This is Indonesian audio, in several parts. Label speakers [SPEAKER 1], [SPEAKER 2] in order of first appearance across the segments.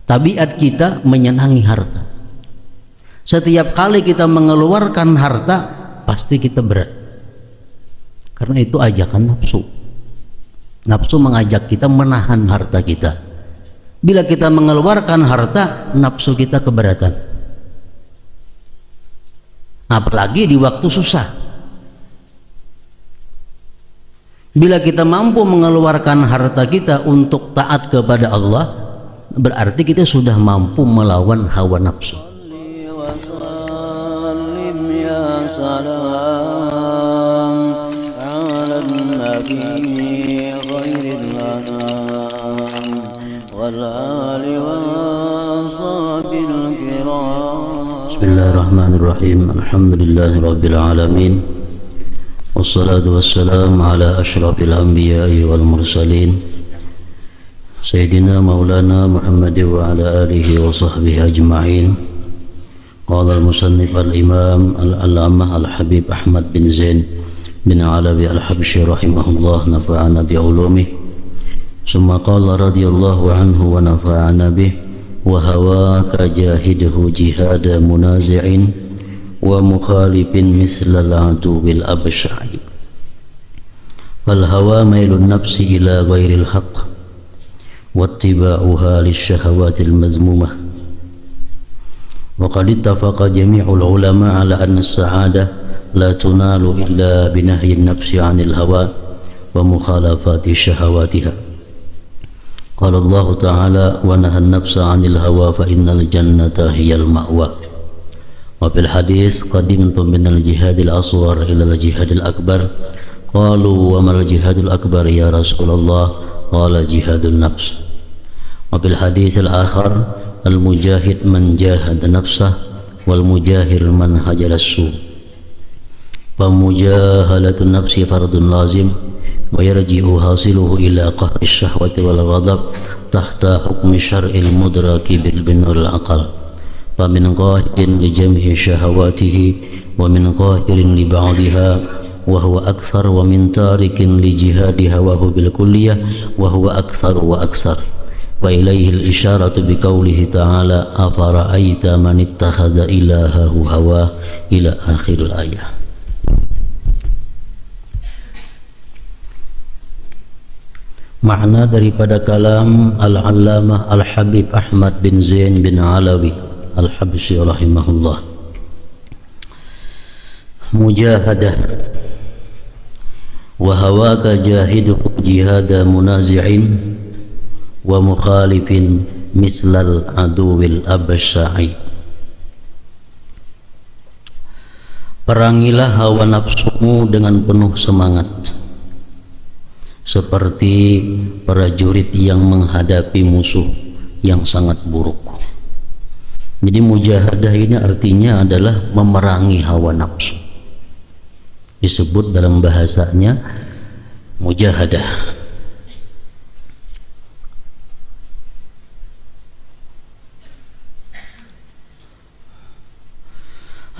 [SPEAKER 1] Tabiat kita menyenangi harta. Setiap kali kita mengeluarkan harta, pasti kita berat. Karena itu ajakan nafsu. Nafsu mengajak kita menahan harta kita. Bila kita mengeluarkan harta, nafsu kita keberatan. Apalagi di waktu susah. Bila kita mampu mengeluarkan harta kita untuk taat kepada Allah, berarti kita sudah mampu melawan hawa nafsu. Bismillahirrahmanirrahim. Alhamdulillahirabbil alamin. Wassalatu wassalamu ala asyrafil anbiya'i wal mursalin Sayyidina Maulana Muhammad wa ala alihi wa sahbihi ajma'in. Qala al-musannif al-imam al-allamah al-habib Ahmad bin Zain bin Alawi al-Habsyi rahimahullah nafa'ana bi'ulumih. Summa qala radiyallahu anhu wa nafa'ana bih wa hawaka jahidhu jihada munazi'in wa mukhalifin mislal aduwil absya'i. Fal hawa mailun nafsi ila ghairil haqq wattiba'uha lisyahawatil mazmumah. Wa qad ittafaqa jami'ul ulama ala anna as-sa'adah la tunalu illa binahyi an-nafsi 'anil hawa wa mukhalafati syahawatiha. Qala Allah ta'ala wa naha an-nafsa 'anil hawa fa innal jannata hiyal ma'wa. Wa fil hadis qadimtum minal jihadil asghar ila jihadil akbar. Qalu wa mal jihadul akbar ya Rasulullah? Qala jihadun nafs. Wa fil hadis al-akhar al mujahid man jahada nafsah wal mujahir man hajara as-su. Fa mujahalatun nafsi fardun lazim wa yarji'u hasiluhu ila qahri ash-shahwati wal ghadab tahta hukmi syar'il mudraki bil binul aqal. فمن قاهر لجمع شهواته ومن قاهر لبعضها وهو أكثر ومن تارك لجهاد هواه بالكلية وهو أكثر وأكثر. وإليه الإشارة بقوله تعالى أفرأيت من اتخذ إلهه هواه إلى آخر الآية. Makna daripada kalam Al-Allamah Al-Habib Ahmad bin Zain bin Alawi Al-Habsyi rahimahullah. Mujahadah wa hawaka jahidu jihada munazi'in wa mukhalifin mislal aduwil absya'i. Perangilah hawa nafsumu dengan penuh semangat, seperti prajurit yang menghadapi musuh yang sangat buruk. Jadi mujahadah ini artinya adalah memerangi hawa nafsu. Disebut dalam bahasanya mujahadah.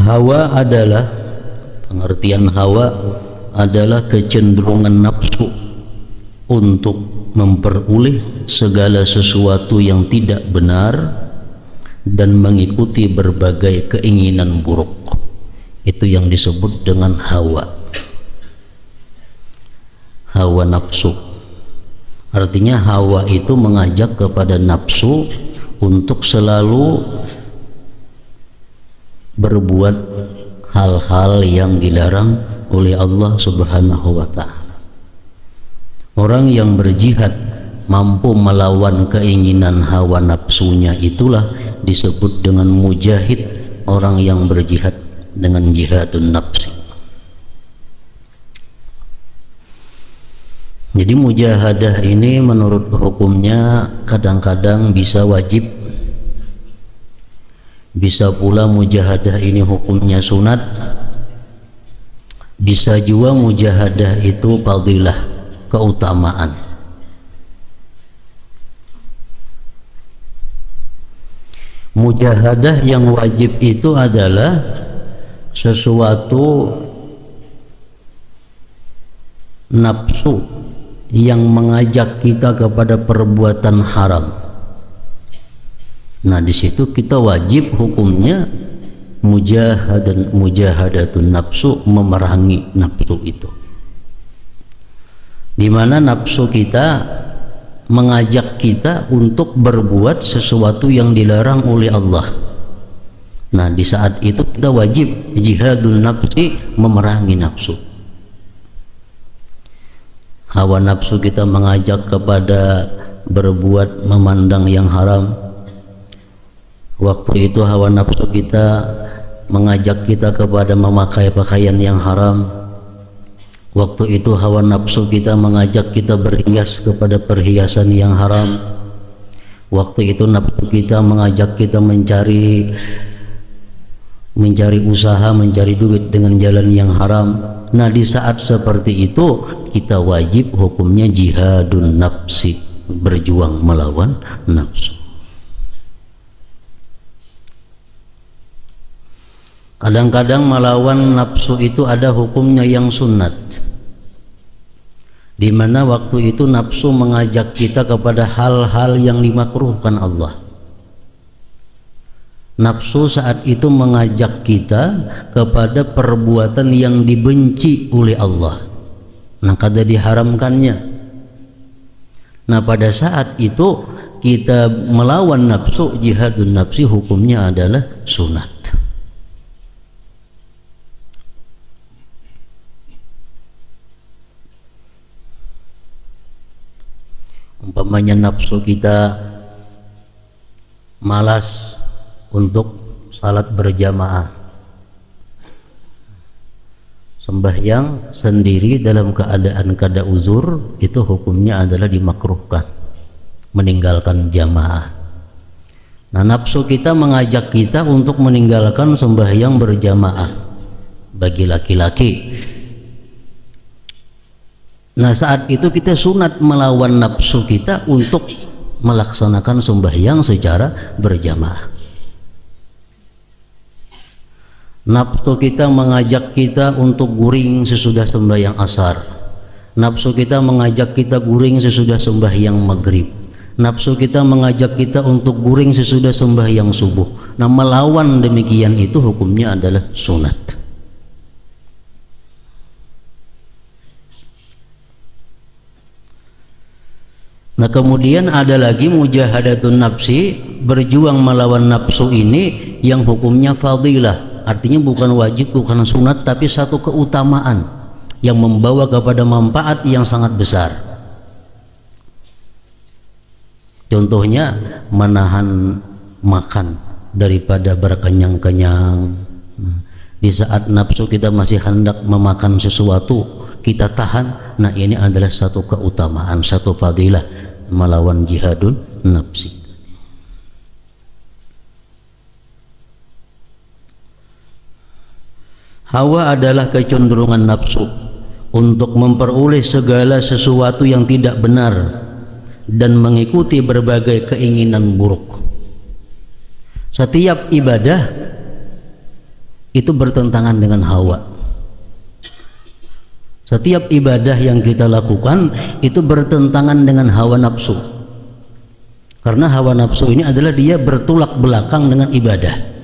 [SPEAKER 1] Hawa adalah, pengertian hawa adalah kecenderungan nafsu untuk memperoleh segala sesuatu yang tidak benar dan mengikuti berbagai keinginan buruk. Itu yang disebut dengan hawa. Hawa nafsu. Artinya hawa itu mengajak kepada nafsu untuk selalu berbuat hal-hal yang dilarang oleh Allah Subhanahu wa ta'ala. Orang yang berjihad mampu melawan keinginan hawa nafsunya, itulah disebut dengan mujahid, orang yang berjihad dengan jihadun nafsi. Jadi mujahadah ini menurut hukumnya kadang-kadang bisa wajib, bisa pula mujahadah ini hukumnya sunat, bisa juga mujahadah itu fadilah, keutamaan. Mujahadah yang wajib itu adalah sesuatu nafsu yang mengajak kita kepada perbuatan haram. Nah, di situ kita wajib hukumnya mujahadatun nafsu, memerangi nafsu itu. Di mana nafsu kita mengajak kita untuk berbuat sesuatu yang dilarang oleh Allah. Nah, di saat itu kita wajib jihadul nafsi, memerangi nafsu. Hawa nafsu kita mengajak kepada berbuat, memandang yang haram. Waktu itu hawa nafsu kita mengajak kita kepada memakai pakaian yang haram. Waktu itu hawa nafsu kita mengajak kita berhias kepada perhiasan yang haram. Waktu itu nafsu kita mengajak kita mencari usaha, mencari duit dengan jalan yang haram. Nah, di saat seperti itu kita wajib hukumnya jihadun nafsi, berjuang melawan nafsu. Kadang-kadang melawan nafsu itu ada hukumnya yang sunnat, di mana waktu itu nafsu mengajak kita kepada hal-hal yang dimakruhkan Allah. Nafsu saat itu mengajak kita kepada perbuatan yang dibenci oleh Allah, nah kada diharamkannya. Nah, pada saat itu kita melawan nafsu, jihadun nafsi, hukumnya adalah sunat. Umpamanya nafsu kita malas untuk salat berjamaah, sembahyang sendiri dalam keadaan kada uzur, itu hukumnya adalah dimakruhkan, meninggalkan jamaah. Nah, nafsu kita mengajak kita untuk meninggalkan sembahyang berjamaah bagi laki-laki. Nah, saat itu kita sunat melawan nafsu kita untuk melaksanakan sembahyang secara berjamaah. Nafsu kita mengajak kita untuk guring sesudah sembahyang asar. Nafsu kita mengajak kita guring sesudah sembahyang maghrib. Nafsu kita mengajak kita untuk guring sesudah sembahyang subuh. Nah, melawan demikian itu hukumnya adalah sunat. Nah, kemudian ada lagi mujahadatun nafsi, berjuang melawan nafsu ini yang hukumnya fadilah. Artinya bukan wajib, bukan sunat, tapi satu keutamaan yang membawa kepada manfaat yang sangat besar. Contohnya menahan makan daripada berkenyang-kenyang. Di saat nafsu kita masih hendak memakan sesuatu, kita tahan. Nah, ini adalah satu keutamaan, satu fadilah melawan jihadun nafsi. Hawa adalah kecenderungan nafsu untuk memperoleh segala sesuatu yang tidak benar dan mengikuti berbagai keinginan buruk. Setiap ibadah itu bertentangan dengan hawa. Setiap ibadah yang kita lakukan itu bertentangan dengan hawa nafsu. Karena hawa nafsu ini adalah dia bertolak belakang dengan ibadah.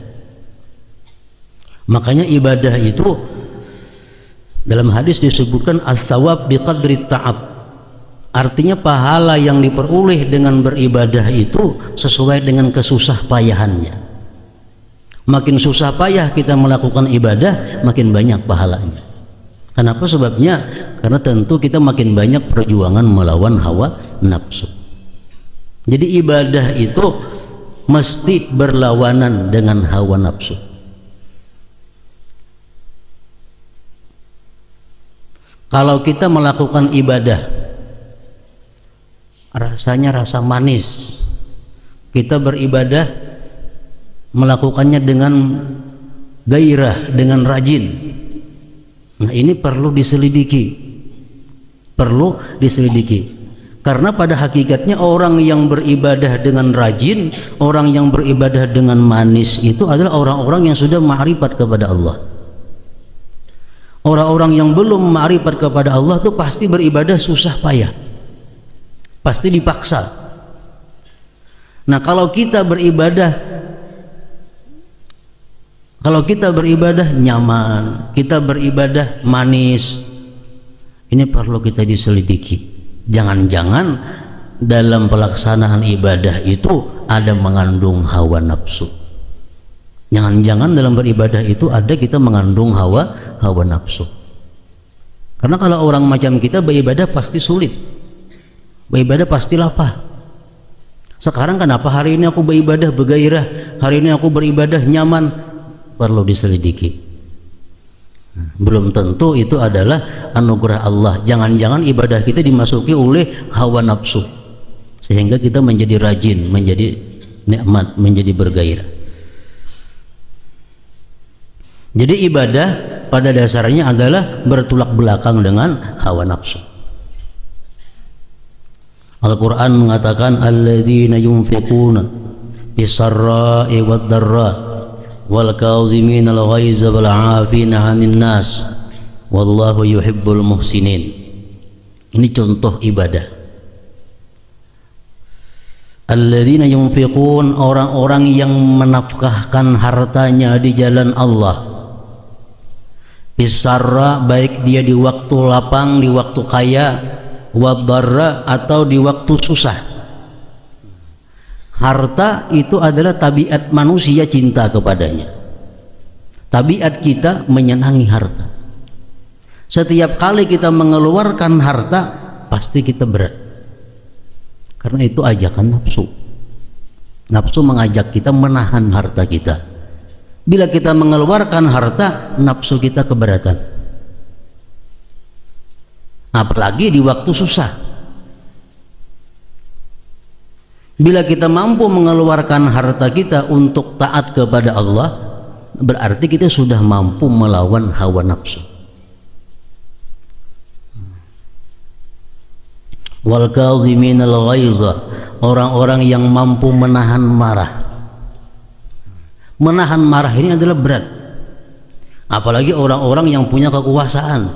[SPEAKER 1] Makanya ibadah itu dalam hadis disebutkan as-sawab biqadri ta'ab. Artinya pahala yang diperoleh dengan beribadah itu sesuai dengan kesusah payahannya. Makin susah payah kita melakukan ibadah, makin banyak pahalanya. Kenapa sebabnya? Karena tentu kita makin banyak perjuangan melawan hawa nafsu. Jadi ibadah itu mesti berlawanan dengan hawa nafsu. Kalau kita melakukan ibadah rasanya rasa manis, kita beribadah melakukannya dengan gairah, dengan rajin. Nah, ini perlu diselidiki. Perlu diselidiki. Karena pada hakikatnya orang yang beribadah dengan rajin, orang yang beribadah dengan manis itu adalah orang-orang yang sudah ma'rifat kepada Allah. Orang-orang yang belum ma'rifat kepada Allah itu pasti beribadah susah payah, pasti dipaksa. Nah, kalau kita beribadah nyaman, kita beribadah manis, ini perlu kita diselidiki. Jangan-jangan dalam pelaksanaan ibadah itu ada mengandung hawa nafsu. Jangan-jangan dalam beribadah itu ada kita mengandung hawa nafsu. Karena kalau orang macam kita beribadah pasti sulit, beribadah pasti lapar. Sekarang kenapa hari ini aku beribadah bergairah, hari ini aku beribadah nyaman? Perlu diselidiki. Belum tentu itu adalah anugerah Allah. Jangan-jangan ibadah kita dimasuki oleh hawa nafsu, sehingga kita menjadi rajin, menjadi nikmat, menjadi bergairah. Jadi ibadah pada dasarnya adalah bertolak belakang dengan hawa nafsu. Al-Quran mengatakan alladzina yunfiquna bis-sarra'i wad-dharra wal kaazimina al-ghaiza wal 'afina 'anil nas wallahu yuhibbul muhsinin. Ini contoh ibadah. Alladzina yunfiqun, orang-orang yang menafkahkan hartanya di jalan Allah. Bis-sarra, baik dia di waktu lapang, di waktu kaya, wad-dharra atau di waktu susah. Harta itu adalah tabiat manusia, cinta kepadanya. Tabiat kita menyenangi harta. Setiap kali kita mengeluarkan harta pasti kita berat, karena itu ajakan nafsu. Nafsu mengajak kita menahan harta kita. Bila kita mengeluarkan harta, nafsu kita keberatan. Apalagi di waktu susah. Bila kita mampu mengeluarkan harta kita untuk taat kepada Allah, berarti kita sudah mampu melawan hawa nafsu. Wal kaziminal ghaiza, orang-orang yang mampu menahan marah. Menahan marah ini adalah berat. Apalagi orang-orang yang punya kekuasaan,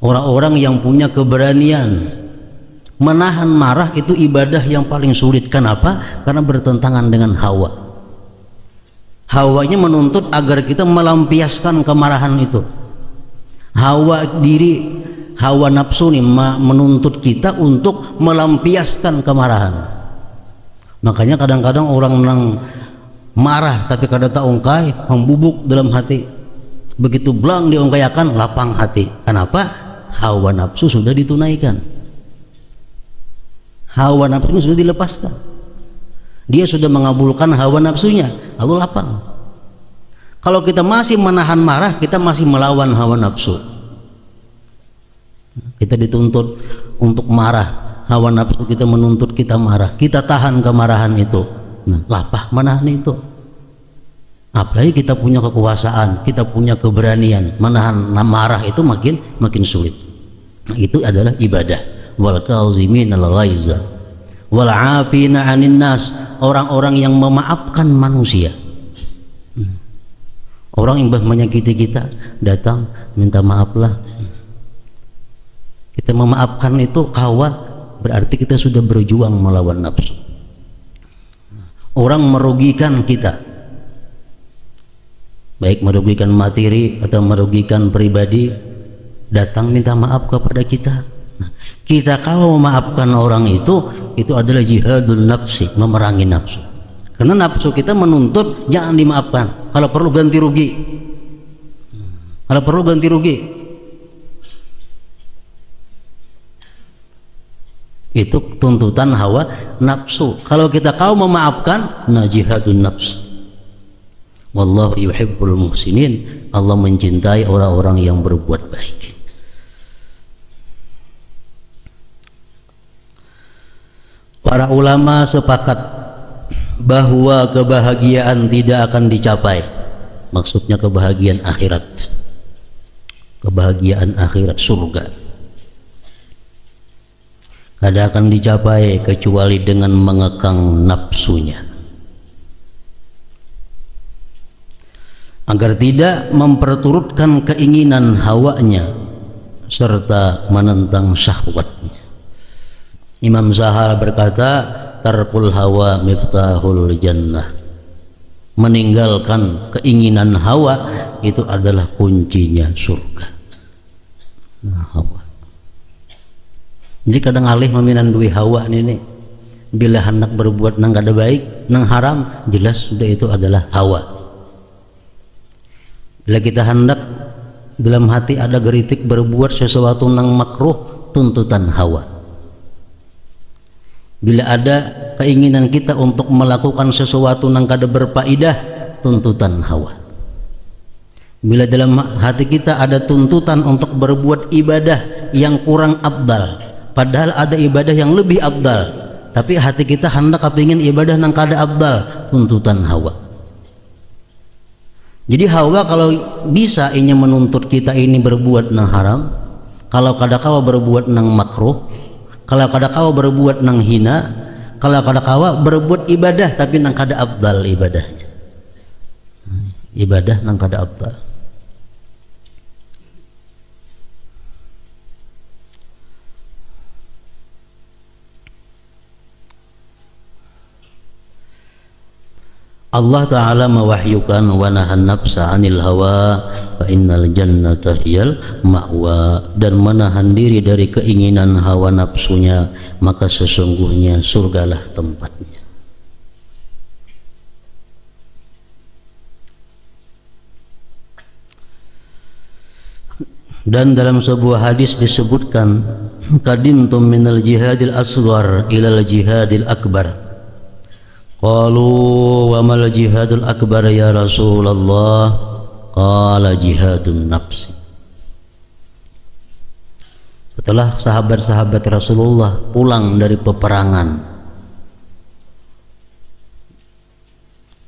[SPEAKER 1] orang-orang yang punya keberanian. Menahan marah itu ibadah yang paling sulit. Kenapa? Karena bertentangan dengan hawa. Hawanya menuntut agar kita melampiaskan kemarahan itu. Hawa diri, hawa nafsu ini menuntut kita untuk melampiaskan kemarahan. Makanya kadang-kadang orang marah tapi kada tak ungkai, membubuk dalam hati. Begitu belang diungkayakan, lapang hati. Kenapa? Hawa nafsu sudah ditunaikan. Hawa nafsunya sudah dilepaskan. Dia sudah mengabulkan hawa nafsunya, lalu lapang. Kalau kita masih menahan marah, kita masih melawan hawa nafsu. Kita dituntut untuk marah, hawa nafsu kita menuntut kita marah, kita tahan kemarahan itu. Nah, lapah menahan itu. Apalagi kita punya kekuasaan, kita punya keberanian, menahan marah itu makin sulit. Nah, itu adalah ibadah. Wal kaziminal ghaiza wal 'afina 'anil nas, orang-orang yang memaafkan manusia. Orang yang menyakiti kita datang minta maaflah. Kita memaafkan itu kawan, berarti kita sudah berjuang melawan nafsu. Orang merugikan kita, baik merugikan materi atau merugikan pribadi, datang minta maaf kepada kita. Nah, kita kalau memaafkan orang itu adalah jihadun nafsi, memerangi nafsu. Karena nafsu kita menuntut jangan dimaafkan, kalau perlu ganti rugi. Kalau perlu ganti rugi. Itu tuntutan hawa nafsu. Kalau kita kau memaafkan, nah jihadun nafs. Wallahu yuhibbul muhsinin, Allah mencintai orang-orang yang berbuat baik. Para ulama sepakat bahwa kebahagiaan tidak akan dicapai. Maksudnya kebahagiaan akhirat. Kebahagiaan akhirat, surga. Tidak akan dicapai kecuali dengan mengekang nafsunya, agar tidak memperturutkan keinginan hawanya serta menentang syahwatnya. Imam Zahal berkata, tarkul hawa miftahul jannah. Meninggalkan keinginan hawa itu adalah kuncinya surga. Nah, hawa. Jadi kadang alih meminan duit hawa ini, bila hendak berbuat nang kada baik, nang haram, jelas sudah itu adalah hawa. Bila kita hendak dalam hati ada geritik berbuat sesuatu nang makruh, tuntutan hawa. Bila ada keinginan kita untuk melakukan sesuatu nang kada berfaedah, tuntutan hawa. Bila dalam hati kita ada tuntutan untuk berbuat ibadah yang kurang abdal, padahal ada ibadah yang lebih abdal, tapi hati kita hendak kepingin ibadah nang kada abdal, tuntutan hawa. Jadi hawa kalau bisa ini menuntut kita ini berbuat nang haram, kalau kada kawa berbuat nang makruh, kalau kada kawa berbuat nang hina, kalau kada kawa berbuat ibadah tapi nang kada abdal ibadahnya. Ibadah nang kada abdal. Allah Ta'ala mewahyukan wa nahan nafsa 'anil hawa fa innal jannata hiyal ma'wa, dan menahan diri dari keinginan hawa nafsunya, maka sesungguhnya surgalah tempatnya. Dan dalam sebuah hadis disebutkan, qadimtum minal jihadil asghar ilal jihadil akbar. Qalu wa mal jihadul akbar ya Rasulullah? Qala jihadun nafsi. Setelah sahabat-sahabat Rasulullah pulang dari peperangan,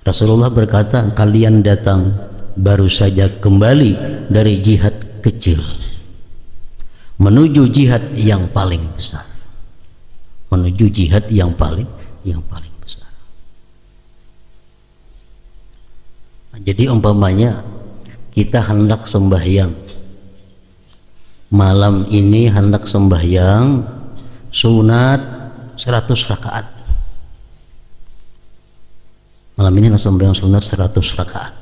[SPEAKER 1] Rasulullah berkata, kalian datang baru saja kembali dari jihad kecil menuju jihad yang paling besar, menuju jihad yang paling besar. Jadi umpamanya kita hendak sembahyang malam ini, hendak sembahyang sunat 100 rakaat. Malam ini hendak sembahyang sunat 100 rakaat.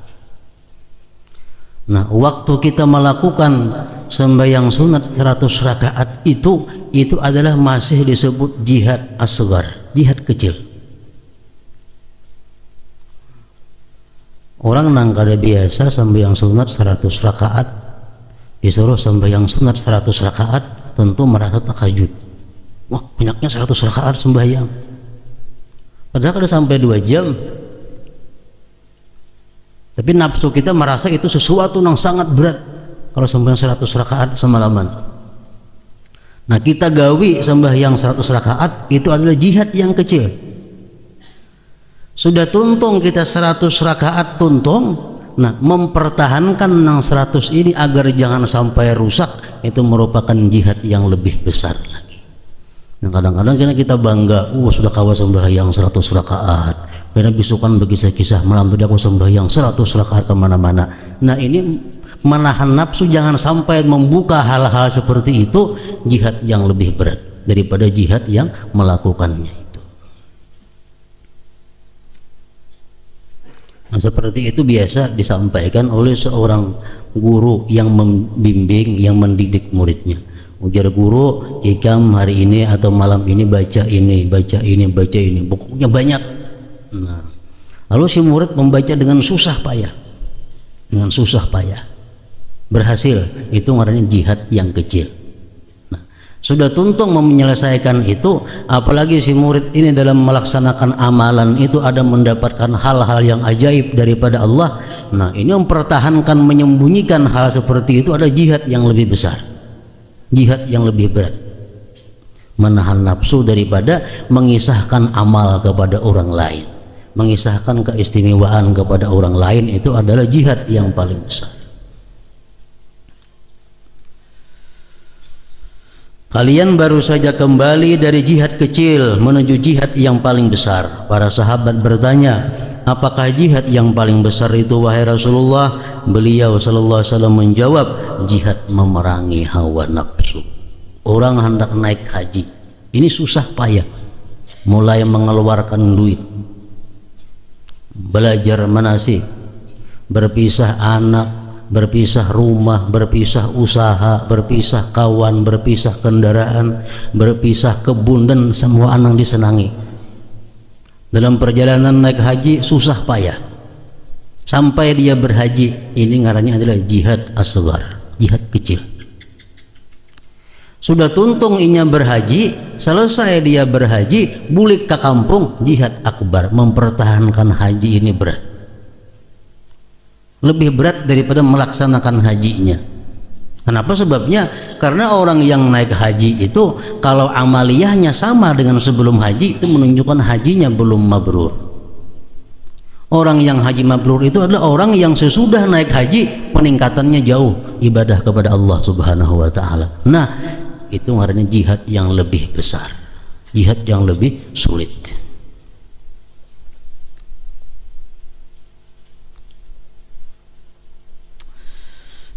[SPEAKER 1] Nah, waktu kita melakukan sembahyang sunat 100 rakaat itu adalah masih disebut jihad asghar, jihad kecil. Orang nang kada biasa sembahyang sunat 100 rakaat disuruh sembahyang sunat 100 rakaat, tentu merasa takjub. Wah, banyaknya 100 rakaat sembahyang. Padahal kada sampai 2 jam. Tapi nafsu kita merasa itu sesuatu yang sangat berat kalau sembahyang 100 rakaat semalaman. Nah, kita gawi sembahyang 100 rakaat itu adalah jihad yang kecil. Sudah tuntung kita 100 rakaat tuntung. Nah, mempertahankan nang 100 ini agar jangan sampai rusak, itu merupakan jihad yang lebih besar lagi. Nah, kadang-kadang kita bangga, sudah kawa sembahyang 100 rakaat. Karena bisukan bagi kisah malam tadi aku sembahyang 100 rakaat kemana-mana. Nah, ini menahan nafsu jangan sampai membuka hal-hal seperti itu, jihad yang lebih berat daripada jihad yang melakukannya. Nah, seperti itu biasa disampaikan oleh seorang guru yang membimbing, yang mendidik muridnya. Ujar guru, ikam hari ini atau malam ini baca ini, bukunya banyak. Nah, lalu si murid membaca dengan susah payah, berhasil. Itu namanya jihad yang kecil. Sudah tuntung menyelesaikan itu, apalagi si murid ini dalam melaksanakan amalan itu ada mendapatkan hal-hal yang ajaib daripada Allah. Nah, ini mempertahankan, menyembunyikan hal seperti itu ada jihad yang lebih besar, jihad yang lebih berat. Menahan nafsu daripada mengisahkan amal kepada orang lain, mengisahkan keistimewaan kepada orang lain, itu adalah jihad yang paling besar. Kalian baru saja kembali dari jihad kecil menuju jihad yang paling besar. Para sahabat bertanya, apakah jihad yang paling besar itu wahai Rasulullah? Beliau sallallahu alaihi wasallam menjawab, jihad memerangi hawa nafsu. Orang hendak naik haji, ini susah payah. mulai mengeluarkan duit, belajar manasik, berpisah anak, berpisah rumah, berpisah usaha, berpisah kawan, berpisah kendaraan, berpisah kebun, dan semua anak disenangi. Dalam perjalanan naik haji susah payah sampai dia berhaji. Ini ngarannya adalah jihad asghar, jihad kecil. Sudah tuntung inya berhaji, selesai dia berhaji, bulik ke kampung, jihad akbar. Mempertahankan haji ini berat, lebih berat daripada melaksanakan hajinya. Kenapa? Sebabnya karena orang yang naik haji itu kalau amaliyahnya sama dengan sebelum haji, itu menunjukkan hajinya belum mabrur. Orang yang haji mabrur itu adalah orang yang sesudah naik haji peningkatannya jauh ibadah kepada Allah Subhanahu wa taala. Nah, itu artinya jihad yang lebih besar, jihad yang lebih sulit.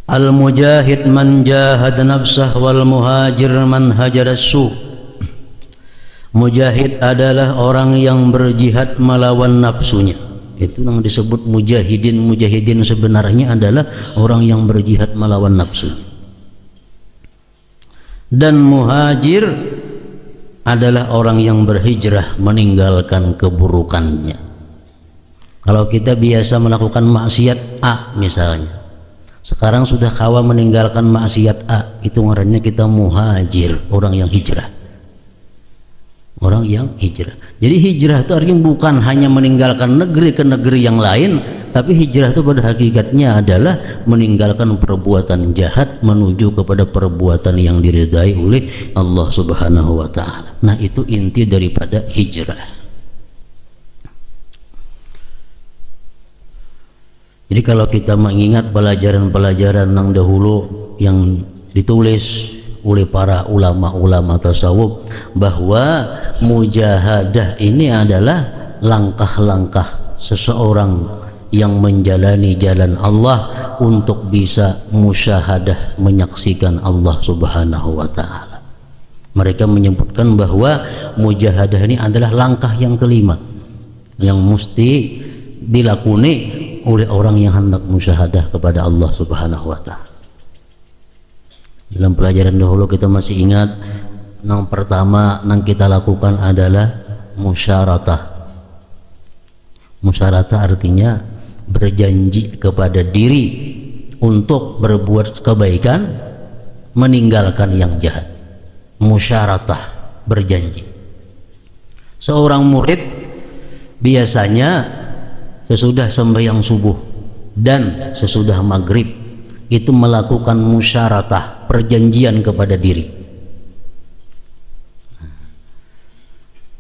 [SPEAKER 1] Al-mujahid man jahad nafsah wal muhajir man hajar as-su. Mujahid adalah orang yang berjihad melawan nafsunya. Itu yang disebut mujahidin. Mujahidin sebenarnya adalah orang yang berjihad melawan nafsu. Dan muhajir adalah orang yang berhijrah meninggalkan keburukannya. Kalau kita biasa melakukan maksiat A misalnya, sekarang sudah kawa meninggalkan maksiat A, itu ngarannya kita muhajir, orang yang hijrah. Orang yang hijrah. Jadi hijrah itu artinya bukan hanya meninggalkan negeri ke negeri yang lain, tapi hijrah itu pada hakikatnya adalah meninggalkan perbuatan jahat menuju kepada perbuatan yang diridai oleh Allah Subhanahu wa taala. Nah, itu inti daripada hijrah. Jadi kalau kita mengingat pelajaran-pelajaran yang dahulu yang ditulis oleh para ulama-ulama tasawuf, bahwa mujahadah ini adalah langkah-langkah seseorang yang menjalani jalan Allah untuk bisa musyahadah, menyaksikan Allah Subhanahu wa taala. Mereka menyebutkan bahwa mujahadah ini adalah langkah yang kelima yang mesti dilakoni oleh orang yang hendak musyahadah kepada Allah Subhanahu wa taala. Dalam pelajaran dahulu kita masih ingat, yang pertama yang kita lakukan adalah musyaratah. Musyaratah artinya berjanji kepada diri untuk berbuat kebaikan, meninggalkan yang jahat. Musyaratah, berjanji. Seorang murid biasanya sesudah sembahyang subuh dan sesudah maghrib itu melakukan musyaratah, perjanjian kepada diri.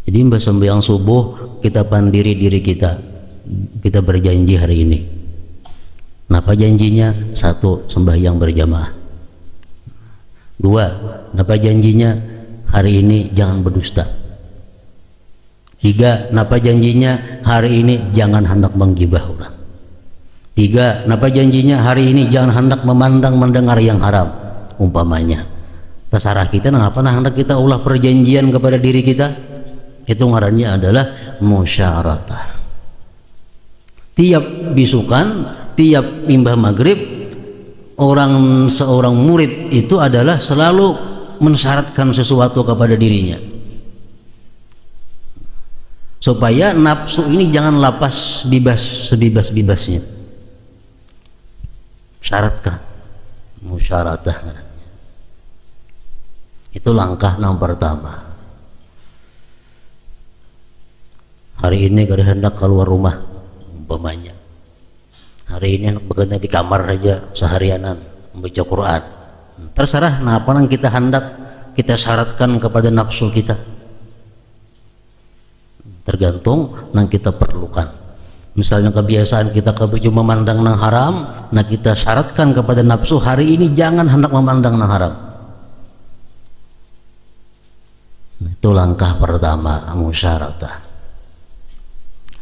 [SPEAKER 1] Jadi mbak sembahyang subuh kita pandiri diri kita berjanji hari ini. Napa janjinya? 1, sembahyang berjamaah. 2, napa janjinya? Hari ini jangan berdusta. 3, napa janjinya? Hari ini jangan hendak menggibah orang. 3, napa janjinya? Hari ini jangan hendak memandang mendengar yang haram, umpamanya. Terserah kita napa hendak kita ulah perjanjian kepada diri kita. Itu ngarannya adalah musyaratah. Tiap bisukan, tiap imbah maghrib, seorang murid itu adalah selalu mensyaratkan sesuatu kepada dirinya, supaya nafsu ini jangan lapas bebas sebebas-bebasnya. Syaratkan, musyaratah. Itu langkah yang pertama. Hari ini kada hendak keluar rumah, umpamanya. Hari ini hendak bekerja di kamar saja seharianan membaca Quran. Terserah apa yang kita hendak kita syaratkan kepada nafsu kita. Tergantung yang kita perlukan. Misalnya kebiasaan kita kebuju memandang yang haram, nah kita syaratkan kepada nafsu hari ini jangan hendak memandang yang haram. Itu langkah pertama, musyaratah.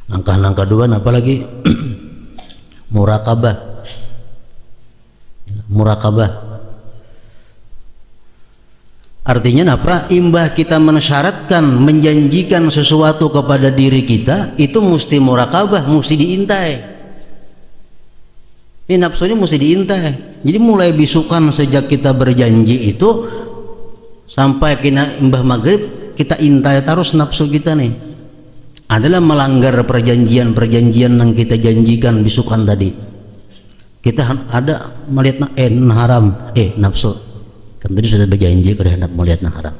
[SPEAKER 1] Langkah kedua apa lagi? Murakabah. Artinya apa? Imbah kita mensyaratkan, menjanjikan sesuatu kepada diri kita, itu mesti murakabah, mesti diintai. Ini nafsunya mesti diintai. Jadi mulai bisukan sejak kita berjanji itu sampai kita imbah maghrib, kita intai terus nafsu kita nih. Adalah melanggar perjanjian-perjanjian yang kita janjikan bisukan tadi. Kita ada melihat haram, nafsu. Kan tadi sudah berjanji kalau hendak melihat haram.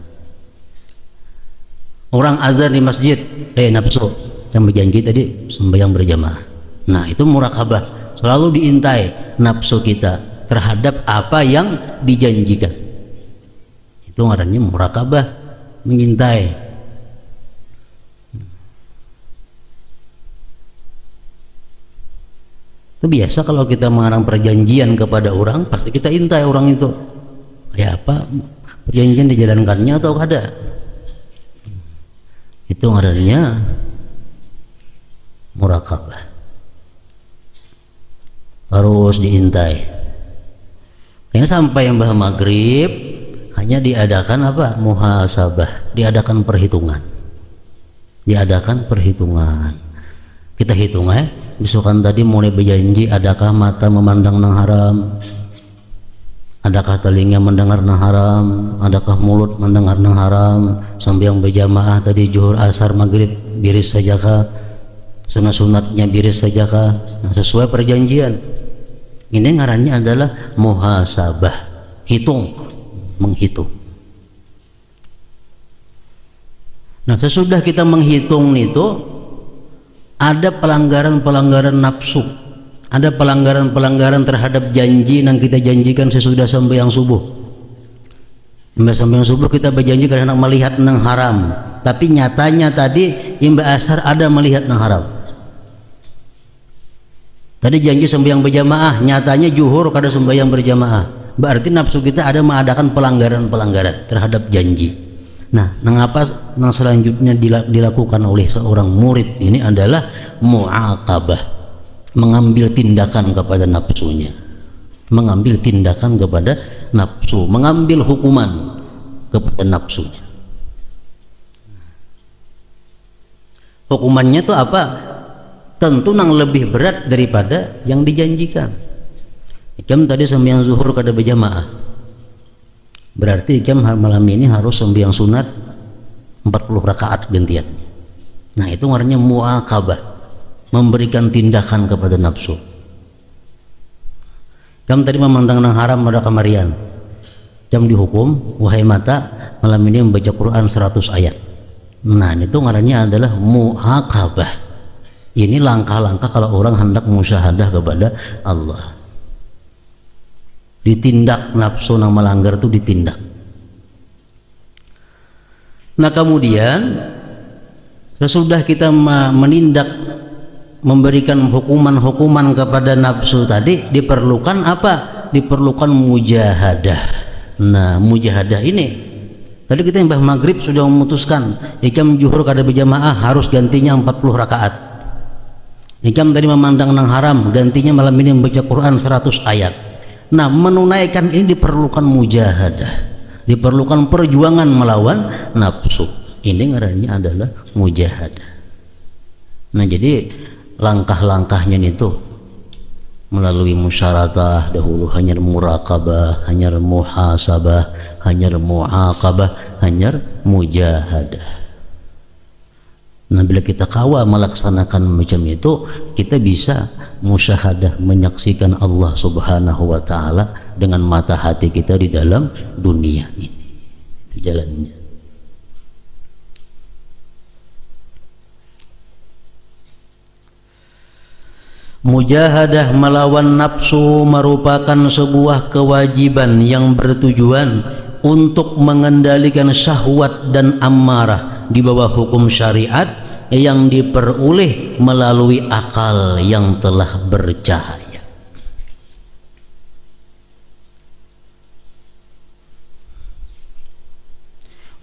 [SPEAKER 1] Orang azan di masjid, nafsu. Yang berjanji tadi sembahyang berjamaah. Nah, itu murakabah. Selalu diintai nafsu kita terhadap apa yang dijanjikan. Itu ngarannya murakabah, mengintai. Itu biasa kalau kita mengarang perjanjian kepada orang, pasti kita intai orang itu. Ya apa perjanjian dijalankannya atau ada? Itu ngarannya murakabah. Harus diintai. Ini sampai yang maghrib hanya diadakan apa? Muhasabah, diadakan perhitungan. Diadakan perhitungan. Kita hitung bisukan tadi mulai berjanji, adakah mata memandang yang haram? Adakah telinga mendengar yang haram? Adakah mulut mendengar yang haram? Sembahyang berjamaah tadi zuhur, asar, maghrib biris sajakah? Sunat-sunatnya biris sajakah? Nah, sesuai perjanjian. Ini ngarannya adalah muhasabah, hitung, menghitung. Nah, sesudah kita menghitung itu ada pelanggaran-pelanggaran nafsu, ada pelanggaran-pelanggaran terhadap janji yang kita janjikan sesudah sembahyang subuh. Sembahyang subuh kita berjanji karena melihat yang haram, tapi nyatanya tadi imbah asar ada melihat yang haram. Tadi janji sembahyang berjamaah, nyatanya zuhur kada sembahyang berjamaah. Berarti nafsu kita ada mengadakan pelanggaran-pelanggaran terhadap janji. Nah, mengapa yang selanjutnya dilakukan oleh seorang murid ini adalah mu'aqabah, mengambil tindakan kepada nafsunya, mengambil tindakan kepada nafsu, mengambil hukuman kepada nafsunya. Hukumannya itu apa? Tentu yang lebih berat daripada yang dijanjikan. Ikam tadi sembahyang zuhur kada berjamaah, berarti ikam malam ini harus sembahyang sunat 40 rakaat gantian. Nah, itu artinya mu'aqabah, memberikan tindakan kepada nafsu. Ikam tadi memandang yang haram pada kamarian, ikam dihukum, wahai mata, malam ini membaca Quran 100 ayat. Nah, itu artinya adalah mu'aqabah. Ini langkah-langkah kalau orang hendak musyahadah kepada Allah. Ditindak nafsu yang melanggar itu ditindak. Nah, kemudian sesudah kita menindak, memberikan hukuman-hukuman kepada nafsu tadi, diperlukan apa? Diperlukan mujahadah. Nah, mujahadah ini tadi kita imbah maghrib sudah memutuskan ikam zuhur kada berjamaah harus gantinya 40 rakaat. Ikam tadi memandang yang haram, gantinya malam ini membaca Quran 100 ayat. Nah, menunaikan ini diperlukan mujahadah, diperlukan perjuangan melawan nafsu. Ini ngarannya adalah mujahadah. Nah, jadi langkah-langkahnya itu melalui musyaratah dahulu, hanya muraqabah, hanya muhasabah, hanya mu'aqabah, hanya mujahadah. Nah, bila kita kawa melaksanakan macam itu, kita bisa musyahadah, menyaksikan Allah Subhanahu wa ta'ala dengan mata hati kita di dalam dunia ini. Itu jalannya. Mujahadah melawan nafsu merupakan sebuah kewajiban yang bertujuan untuk mengendalikan syahwat dan amarah di bawah hukum syariat yang diperoleh melalui akal yang telah bercahaya.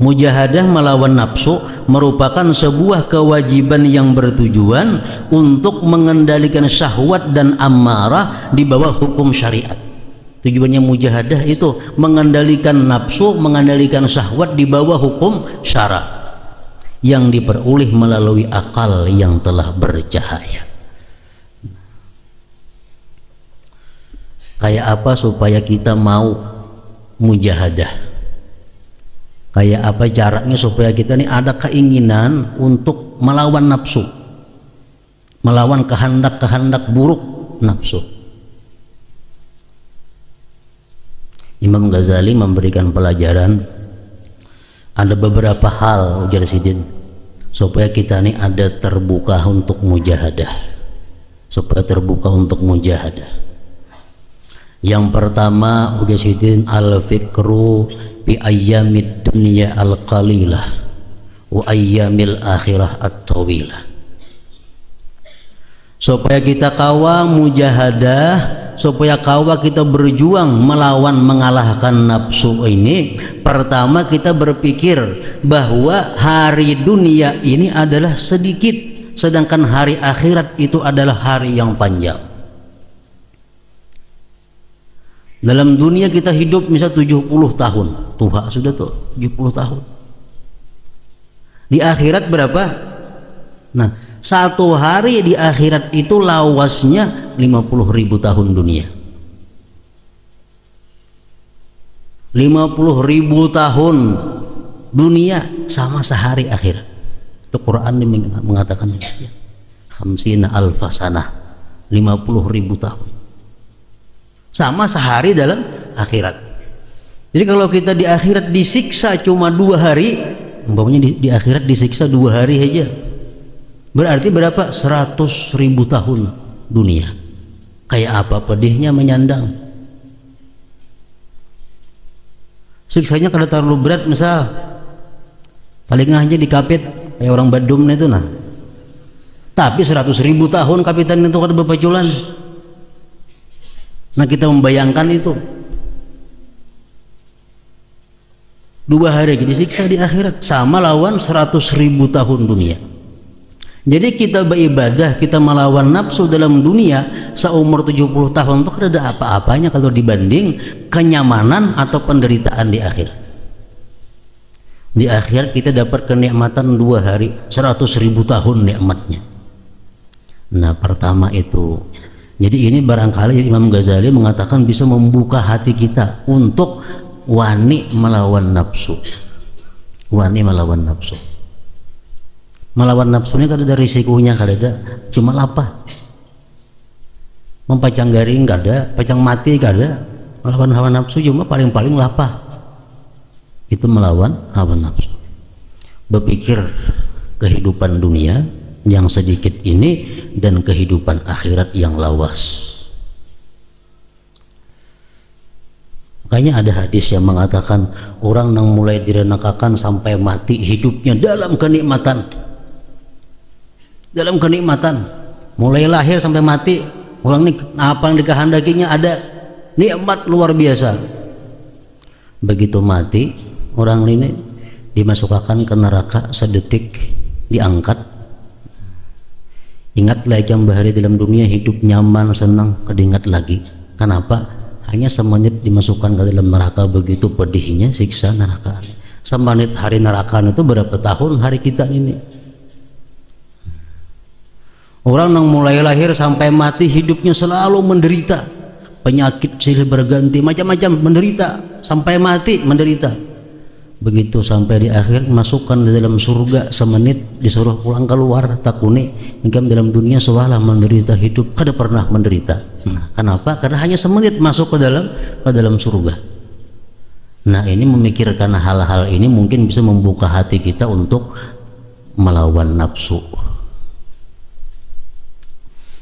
[SPEAKER 1] Mujahadah melawan nafsu merupakan sebuah kewajiban yang bertujuan untuk mengendalikan syahwat dan amarah di bawah hukum syariat Tujuannya mujahadah itu mengendalikan nafsu, mengendalikan syahwat di bawah hukum syara yang diperoleh melalui akal yang telah bercahaya. Kayak apa supaya kita mau mujahadah? Kayak apa caranya supaya kita ini ada keinginan untuk melawan nafsu, melawan kehendak-kehendak buruk nafsu? Imam Ghazali memberikan pelajaran, ada beberapa hal ujar Sidin supaya kita ini ada terbuka untuk mujahadah, supaya terbuka untuk mujahadah. Yang pertama ujar Sidin, al-fikru bi ayyamid dunya al-qalilah wa ayyamil akhirah at-tawilah. Supaya kita kawa mujahadah, supaya kawa kita berjuang melawan mengalahkan nafsu ini, pertama kita berpikir bahwa hari dunia ini adalah sedikit, sedangkan hari akhirat itu adalah hari yang panjang. Dalam dunia kita hidup misal 70 tahun, tua sudah tuh 70 tahun. Di akhirat berapa? Nah, satu hari di akhirat itu lawasnya 50.000 tahun dunia. 50.000 tahun dunia sama sehari akhirat. Itu Quran mengatakan khamsina alfa sanah, 50.000 tahun sama sehari dalam akhirat. Jadi kalau kita di akhirat disiksa cuma 2 hari, umpamanya di akhirat disiksa 2 hari aja, berarti berapa? 100.000 tahun dunia. Kayak apa pedihnya menyandang. Siksanya kalau terlalu berat, misal paling aja dikapit kayak orang Badum itu nah. Tapi 100.000 tahun kapitan itu kada berpaculan. Nah kita membayangkan itu 2 hari disiksa di akhirat sama lawan 100.000 tahun dunia. Jadi kita beribadah, kita melawan nafsu dalam dunia seumur 70 tahun itu tidak ada apa-apanya kalau dibanding kenyamanan atau penderitaan di akhirat. Di akhirat kita dapat kenikmatan 2 hari, 100.000 tahun nikmatnya. Nah pertama itu. Jadi ini barangkali Imam Ghazali mengatakan bisa membuka hati kita untuk wani melawan nafsu. Wani melawan nafsu. Melawan nafsu ini kada ada risikonya, kada ada, cuma lapah. Mempacang garing kada, pacang mati kada. Melawan hawa nafsu cuma paling-paling lapah. Itu melawan hawa nafsu. Berpikir kehidupan dunia yang sedikit ini dan kehidupan akhirat yang lawas. Makanya ada hadis yang mengatakan orang yang mulai direnakakan sampai mati hidupnya dalam kenikmatan. Dalam kenikmatan, mulai lahir sampai mati orang ini apa yang dikehendakinya ada nikmat luar biasa. Begitu mati orang ini dimasukkan ke neraka sedetik diangkat. Ingat lagi yang bahari dalam dunia hidup nyaman senang, kedingat lagi. Kenapa? Hanya semenit dimasukkan ke dalam neraka, begitu pedihnya siksa neraka. Semenit hari neraka itu berapa tahun hari kita ini? Orang yang mulai lahir sampai mati hidupnya selalu menderita, penyakit silih berganti, macam-macam menderita, sampai mati menderita. Begitu sampai di akhir masukkan di dalam surga, semenit disuruh pulang keluar, takuni hingga dalam dunia sewalah menderita hidup kada pernah menderita. Nah, kenapa? Karena hanya semenit masuk ke dalam surga. Nah ini memikirkan hal-hal ini mungkin bisa membuka hati kita untuk melawan nafsu.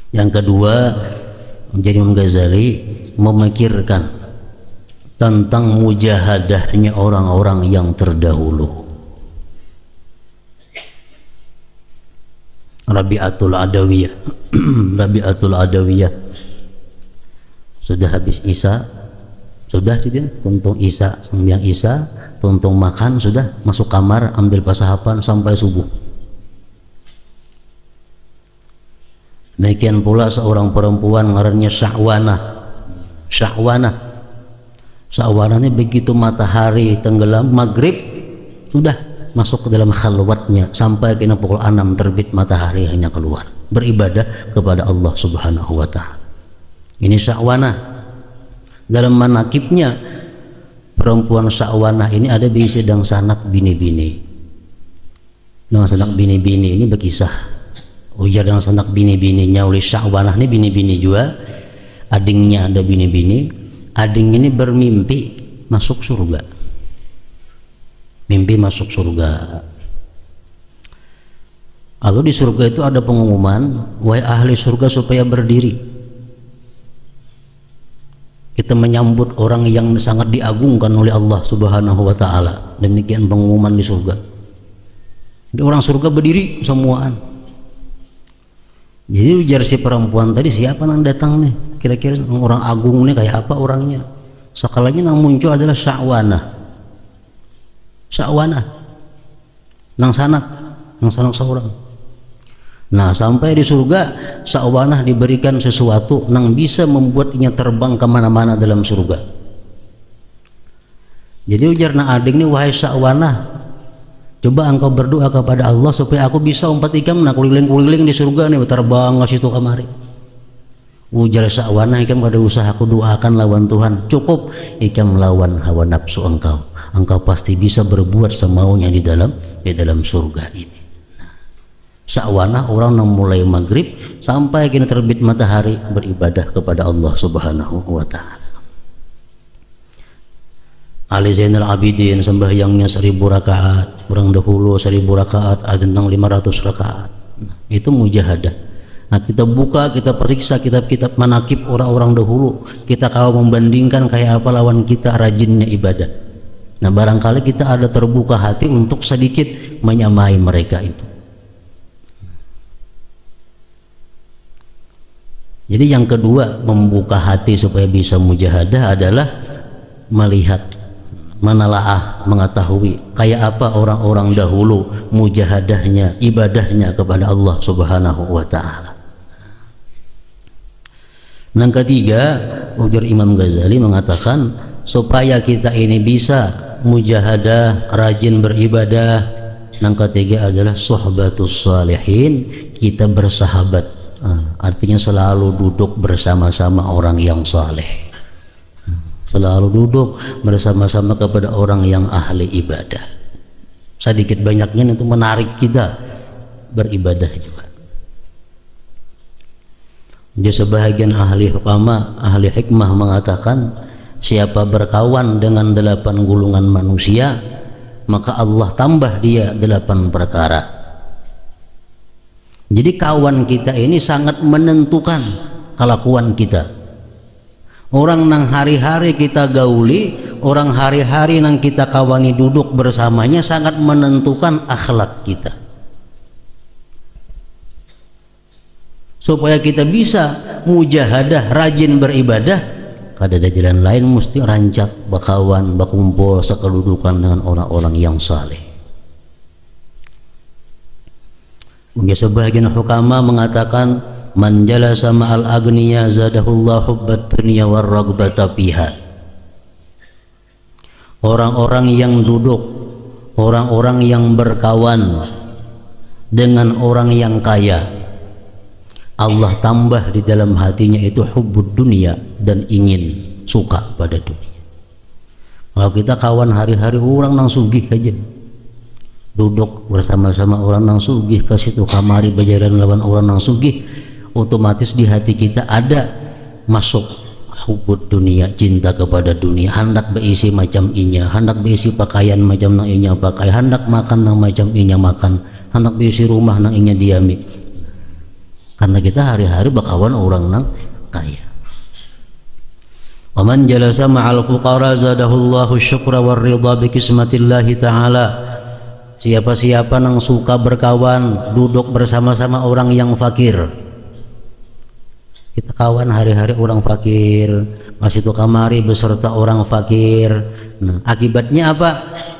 [SPEAKER 1] Yang kedua, menjadi Imam Ghazali memikirkan tentang mujahadahnya orang-orang yang terdahulu. Rabi'atul Adawiyah Rabi'atul Adawiyah sudah habis Isya, sudah sih tuntung Isya, sembahyang Isya, tuntung makan, sudah masuk kamar ambil pasahapan sampai subuh. Demikian pula seorang perempuan ngarannya Syahwanah. Sa'wanah ini begitu matahari tenggelam maghrib sudah masuk ke dalam khalwatnya sampai kena pukul 6 terbit matahari hanya keluar beribadah kepada Allah Subhanahu wa ta'ala. Ini Sa'wanah. Dalam manakibnya perempuan Sa'wanah ini ada bisi dan sanak bini-bini. Dengan sanak bini-bini ini berkisah. Ujar dengan sanak bini-bininya oleh Sa'wanah ini bini-bini juga. Adingnya ada bini-bini. Ading ini bermimpi masuk surga. Mimpi masuk surga. Lalu di surga itu ada pengumuman, wahai ahli surga supaya berdiri. Kita menyambut orang yang sangat diagungkan oleh Allah Subhanahu wa ta'ala. Demikian pengumuman di surga. Jadi orang surga berdiri semuaan. Jadi ujar si perempuan tadi, siapa yang datang nih? Kira-kira orang agung nih kayak apa orangnya? Sekali lagi yang muncul adalah Sa'wanah. Sa'wanah. Nang sanak seorang. Nah, sampai di surga Sa'wanah diberikan sesuatu yang bisa membuatnya terbang kemana-mana dalam surga. Jadi ujar na adik ini, wahai Sa'wanah, coba engkau berdoa kepada Allah supaya aku bisa umpat ikam nak keliling-keliling di surga nih, terbang ke situ kemari. Ujar Sa'wanah, ikam ada usaha aku doakan lawan Tuhan, cukup ikam lawan hawa nafsu engkau pasti bisa berbuat semaunya di dalam surga ini. Sa'wanah orang yang mulai maghrib sampai kini terbit matahari beribadah kepada Allah Subhanahu wa ta'ala. Ali Zainal Abidin sembahyangnya 1000 rakaat, orang dahulu 1000 rakaat, ada tentang 500 rakaat. Nah, itu mujahadah. Nah, kita buka, kita periksa kitab-kitab manakib orang-orang dahulu, kita kalau membandingkan kayak apa lawan kita rajinnya ibadah. Nah, barangkali kita ada terbuka hati untuk sedikit menyamai mereka itu. Jadi yang kedua membuka hati supaya bisa mujahadah adalah melihat, menelaah, mengetahui kayak apa orang-orang dahulu mujahadahnya, ibadahnya kepada Allah Subhanahu wa ta'ala. Yang ketiga, ujar Imam Ghazali mengatakan supaya kita ini bisa mujahadah, rajin beribadah. Yang ketiga adalah suhbatus salihin, kita bersahabat. Artinya selalu duduk bersama-sama orang yang saleh, selalu duduk bersama-sama kepada orang yang ahli ibadah. Sedikit banyaknya itu menarik kita beribadah juga. Jadi sebahagian ahli hukama, ahli hikmah mengatakan siapa berkawan dengan 8 golongan manusia maka Allah tambah dia 8 perkara. Jadi kawan kita ini sangat menentukan kelakuan kita. Orang nang hari-hari kita gauli, orang hari-hari nang kita kawani duduk bersamanya sangat menentukan akhlak kita. Supaya kita bisa mujahadah, rajin beribadah, kada ada jalan lain mesti rancak, bakawan, bakumpul, sekedudukan dengan orang-orang yang saleh. Sebagian hukama mengatakan man jalasa ma'al agniya zadahullah hubbat dunya war ragbata fiha. Orang-orang yang duduk, orang-orang yang berkawan dengan orang yang kaya, Allah tambah di dalam hatinya itu hubbud dunia dan ingin suka pada dunia. Kalau kita kawan hari-hari orang nang sugih aja, duduk bersama-sama orang nang sugih, ke situ kamari berjalan lawan orang nang sugih, otomatis di hati kita ada masuk hubbud dunia, cinta kepada dunia, hendak berisi macam inya, hendak berisi pakaian macam nang inya pakai, hendak makan nang macam inya makan, hendak berisi rumah nang inya diami. Karena kita hari-hari berkawan orang nang kaya. Wa man jalasa ma'al fuqara zadahullahu syukra war ridha bi kismatillahi ta'ala. Siapa-siapa yang suka berkawan, duduk bersama-sama orang yang fakir. Kita kawan hari-hari orang fakir, masih itu kamari beserta orang fakir. Nah, akibatnya apa?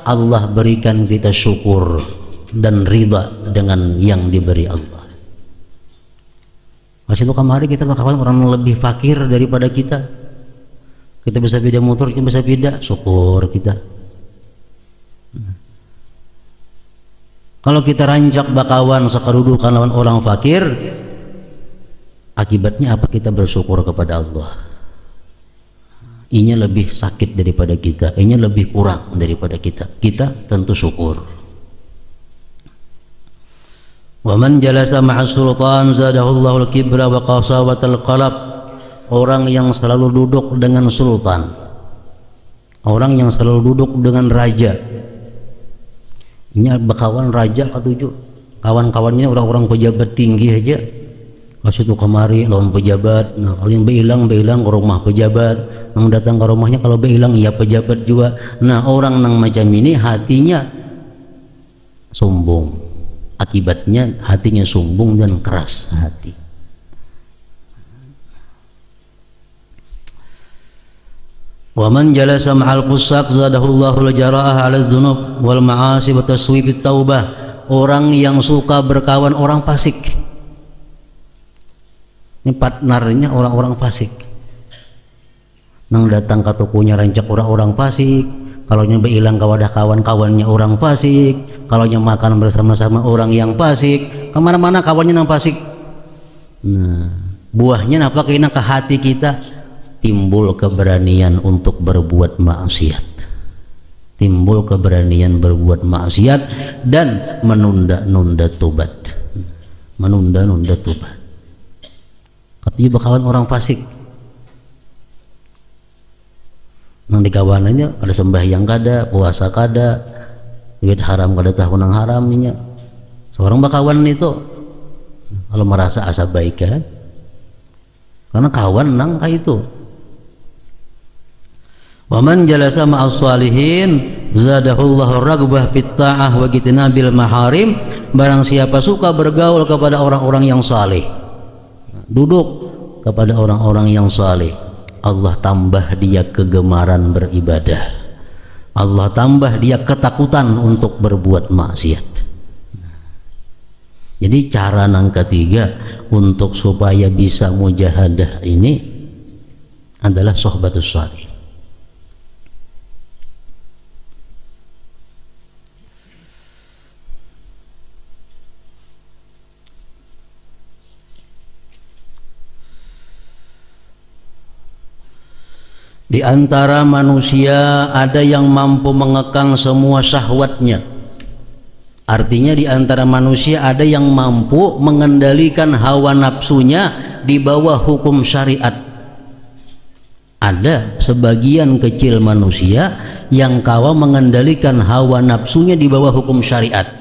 [SPEAKER 1] Allah berikan kita syukur dan ridha dengan yang diberi Allah. Masih itu kamari kita berkawan orang yang lebih fakir daripada kita. Kita bisa beda motor, kita bisa beda, syukur kita. Kalau kita rancak bakawan sakadudukan lawan orang fakir, akibatnya apa? Kita bersyukur kepada Allah. Inya lebih sakit daripada kita, inya lebih kurang daripada kita. Kita tentu syukur. Wa man jalasa ma'a sultan zadahullahu al-kibra wa qasawatal qalb. Orang yang selalu duduk dengan sultan, orang yang selalu duduk dengan raja, ini bakawan raja ketujuh, kawan-kawannya orang-orang pejabat tinggi aja, pas itu kemari lawan pejabat. Nah, kalau yang behilang ke rumah pejabat, yang datang ke rumahnya kalau behilang ya pejabat juga. Nah, orang yang macam ini hatinya sombong, akibatnya hatinya sombong dan keras hati. Wa man jalasa ma'al fusaq zadahullahu al-jara'ah 'ala adh-dhunub wal ma'asi wa taswib at-taubah. Orang yang suka berkawan orang fasik, ini partnernya orang-orang fasik. Nang datang ke tokonya rancak orang-orang fasik, kalau nya hilang ke wadah kawan-kawannya orang fasik, kalau nya makan bersama-sama orang yang fasik, kemana-mana kawannya nang fasik. Nah, buahnya apa kena ke hati kita? Timbul keberanian untuk berbuat maksiat, timbul keberanian berbuat maksiat dan menunda-nunda tobat, menunda-nunda tobat. Katanya bakawan orang fasik, nang dikawanannya ada sembahyang kada, puasa kada, duit haram kada, tahun haramnya. Seorang bakawan itu kalau merasa asa baik kan, karena kawan nang kayak itu. Wa man jalasa ma'as salihin zadahullahu raghbah fit ta'ah wa jitnabil maharim. Barang siapa suka bergaul kepada orang-orang yang saleh, duduk kepada orang-orang yang saleh, Allah tambah dia kegemaran beribadah, Allah tambah dia ketakutan untuk berbuat maksiat. Jadi cara yang ketiga untuk supaya bisa mujahadah ini adalah sohbatus salih. Di antara manusia ada yang mampu mengekang semua syahwatnya. Artinya di antara manusia ada yang mampu mengendalikan hawa nafsunya di bawah hukum syariat. Ada sebagian kecil manusia yang kawa mengendalikan hawa nafsunya di bawah hukum syariat.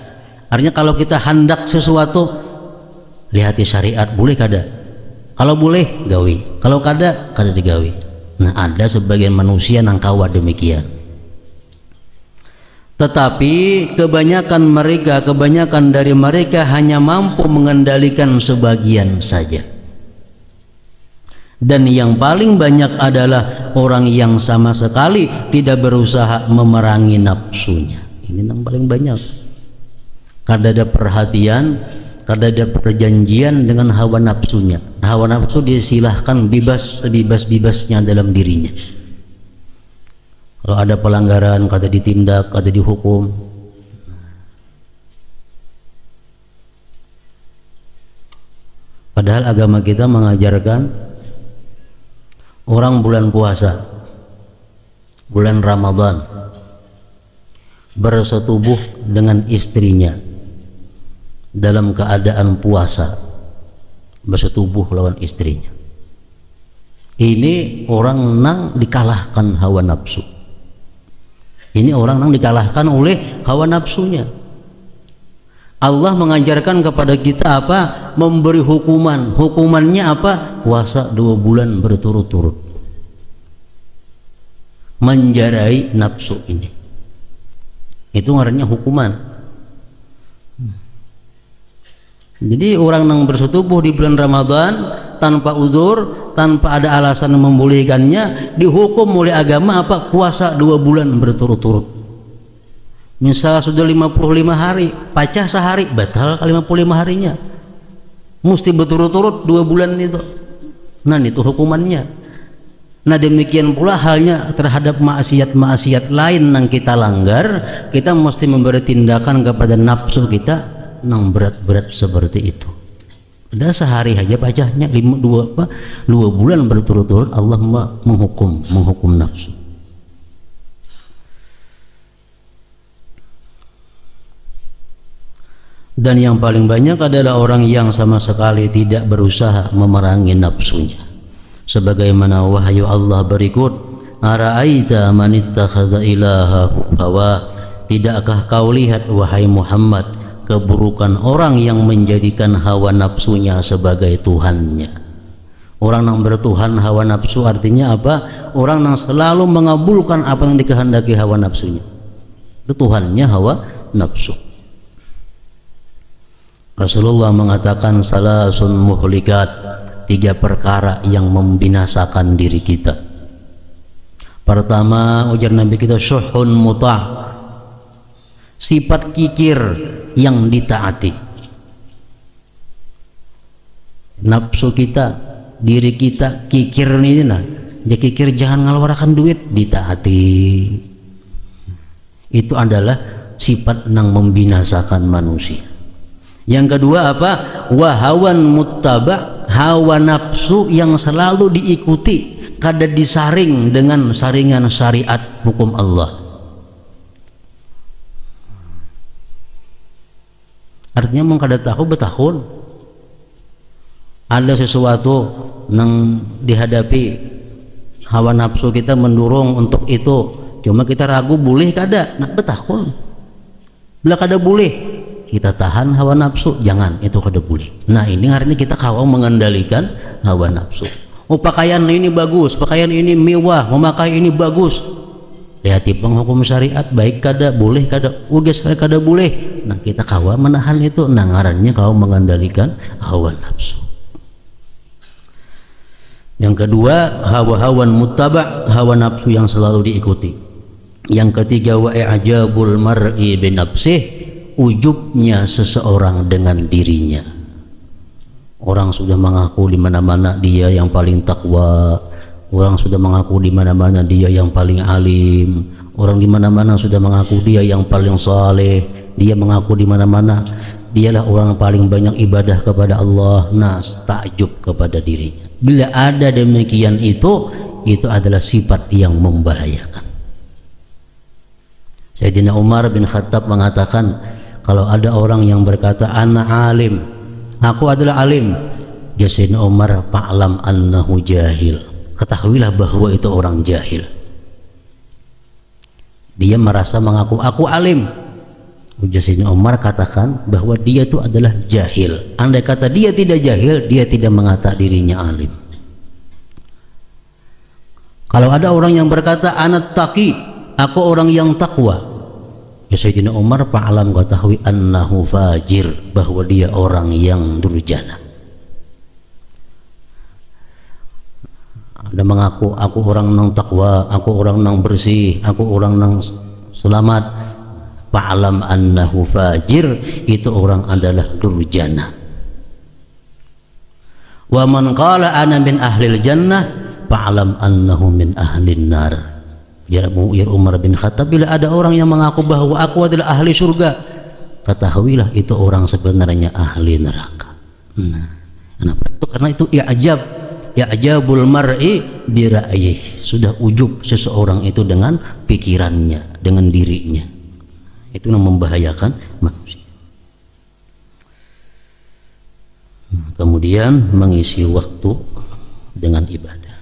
[SPEAKER 1] Artinya kalau kita hendak sesuatu, lihat di syariat boleh kada. Kalau boleh gawi, kalau kada digawi. Nah, ada sebagian manusia yang kawa demikian. Tetapi kebanyakan dari mereka hanya mampu mengendalikan sebagian saja. Dan yang paling banyak adalah orang yang sama sekali tidak berusaha memerangi nafsunya. Ini yang paling banyak. Kada ada perhatian, kada ada perjanjian dengan hawa nafsunya. Hawa nafsu dia silahkan bebas sebebas-bebasnya dalam dirinya. Kalau ada pelanggaran kada ditindak, kada dihukum. Padahal agama kita mengajarkan orang bulan puasa, bulan Ramadan, bersetubuh dengan istrinya dalam keadaan puasa, bersetubuh lawan istrinya. Ini orang nang dikalahkan hawa nafsu. Ini orang nang dikalahkan oleh hawa nafsunya. Allah mengajarkan kepada kita apa? Memberi hukuman. Hukumannya apa? Puasa 2 bulan berturut-turut, menjarai nafsu ini. Itu ngarannya hukuman. Jadi orang yang bersetubuh di bulan Ramadan tanpa uzur, tanpa ada alasan membolehkannya, dihukum oleh agama apa? Puasa 2 bulan berturut-turut. Misal sudah 55 hari, pacah sehari, batal 55 harinya. Mesti berturut-turut 2 bulan itu. Nah, itu hukumannya. Nah demikian pula halnya terhadap maksiat-maksiat lain yang kita langgar, kita mesti memberi tindakan kepada nafsu kita yang berat-berat seperti itu. Udah sehari aja bacanya 2 bulan berturut-turut Allah menghukum nafsu. Dan yang paling banyak adalah orang yang sama sekali tidak berusaha memerangi nafsunya. Sebagaimana wahyu Allah berikut, ara'aita man ittakhadha ilahahu hawa, tidakkah kau lihat wahai Muhammad keburukan orang yang menjadikan hawa nafsunya sebagai tuhannya. Orang yang bertuhan hawa nafsu artinya apa? Orang yang selalu mengabulkan apa yang dikehendaki hawa nafsunya. Itu tuhannya hawa nafsu. Rasulullah mengatakan salasun muhlikat, 3 perkara yang membinasakan diri kita. Pertama, ujar Nabi kita, syuhun muta', sifat kikir yang ditaati. Nafsu kita, diri kita kikir ini nah, dia kikir jangan ngeluarkan duit, ditaati. Itu adalah sifat yang membinasakan manusia. Yang kedua apa? Wahawan muttaba', hawa nafsu yang selalu diikuti, kada disaring dengan saringan syariat hukum Allah. Artinya mau kada tahu betahun ada sesuatu yang dihadapi hawa nafsu kita mendorong untuk itu, cuma kita ragu boleh kada, nak betahun bila kada boleh kita tahan hawa nafsu, jangan, itu kada boleh. Nah ini hari ini kita kawal mengendalikan hawa nafsu. Oh pakaian ini bagus, pakaian ini mewah, memakai ini bagus, lihat penghukum syariat baik kada, boleh kada, ugas kada boleh. Nah kita kawal menahan itu, nah ngarannya kau mengendalikan hawa nafsu. Yang kedua, hawa-hawan muttaba', hawa nafsu yang selalu diikuti. Yang ketiga, wa'ijabul mar'i binafsih, ujubnya seseorang dengan dirinya. Orang sudah mengaku di mana-mana dia yang paling takwa, orang sudah mengaku di mana-mana dia yang paling alim, orang di mana-mana sudah mengaku dia yang paling saleh, dia mengaku di mana-mana dialah orang paling banyak ibadah kepada Allah. Nah, takjub kepada dirinya. Bila ada demikian itu adalah sifat yang membahayakan. Sayyidina Umar bin Khattab mengatakan, kalau ada orang yang berkata ana alim, aku adalah alim, ya Sayyidina Umar, fa'lam annahu jahil, ketahuilah bahwa itu orang jahil. Dia merasa mengaku aku alim, Sayyidina Umar katakan bahwa dia itu adalah jahil. Andai kata dia tidak jahil, dia tidak mengatakan dirinya alim. Kalau ada orang yang berkata ana taqi, aku orang yang takwa, ya Sayyidina Umar fa'alam ketahui annahu fajir, bahwa dia orang yang durjana. Ada mengaku aku orang nang takwa, aku orang nang bersih, aku orang nang selamat, fa'alam annahu fajir, itu orang adalah durjana. Wa man qala ana min ahlil jannah fa'alam annahu min ahlin nar. Ya Umar bin Khattab, bila ada orang yang mengaku bahwa aku adalah ahli surga, ketahuilah itu orang sebenarnya ahli neraka. Nah, kenapa itu? Karena itu i'jabul mar'i bi ra'yihi, sudah ujub seseorang itu dengan pikirannya, dengan dirinya. Itu yang membahayakan manusia. Kemudian mengisi waktu dengan ibadah.